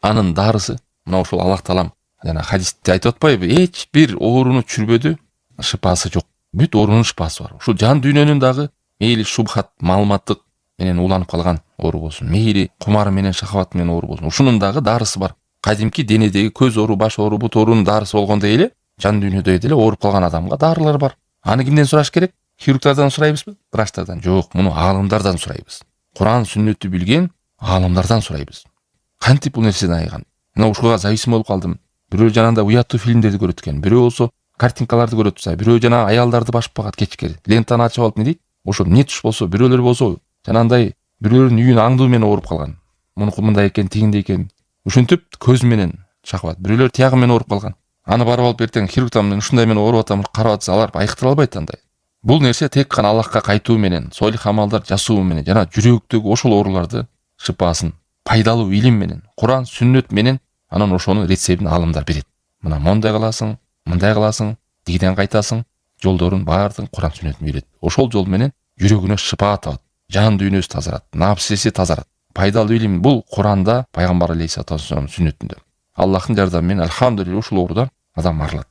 Анын дарысы мына ушул Аллах таалам жана хадисте айтып атпайбы, эч бир ооруну түшүрбөдү, шыпасы жок. Бүт оорунун шыпасы бар. Ушул жан дүйнөнүн дагы мейли шубхат, маалыматтык менен уланып калган оору болсун, мейли кумар менен шахават менен оору болсун, ушунун дагы дарысы бар. Кадимки денедеги көз оору, баш оору, бут оорунун дарысы болгондой эле жан дүйнөдө деле ооруп калган адамга дарылар бар. Аны кимден сураш керек? Хирургтардан сурайбызбы? Врачтардан? Жок, муну аалымдардан сурайбыз. Куран сүннөттү билген аалымдардан сурайбыз. Кантип бул нерседен айган? Мына ушуга зависим болуп калдым. Бирөө жанагындай уяттуу фильмдерди көрөт экен, бирөө болсо картинкаларды көрөт турса, бирөө жана аялдарды башып багат кечке. Лентаны ачып алып не дейт? Ошо не туш болсо, бирөөлөр болсо жанагындай бирөөлөрдүн үйүн аңдуу менен ооруп калган. Мунуку мындай экен, тигиндей экен. Ушинтип көз менен шахват. Бирөөлөр тиягы менен ооруп калган. Аны барып алып эртең хирургтан мен ушундай менен ооруп атам, карап атса алар айыктыра албайт андай. Бул нерсе тек гана Аллахка кайтуу менен, солих амалдар жасоо менен жана жүрөктөгү ошол ооруларды шыпасын пайдалуу илим менен, Куран, сүннөт менен анан ошонун рецебин аалымдар берет. Мына мондай кыласың, мындай кыласың, тигиден кайтасың, жолдорун баардыгын Куран сүннөт үйрөт. Ошол жол менен жүрөгүнө шыпа табат, жан дүйнөсү тазарат, напсиси тазарат. Пайдалуу илим бул Куранда, пайгамбар алейхиссалату вассалам сүннөтүндө. Аллахтын жардамы менен алхамдулилlah ушул оорудан адам арылат.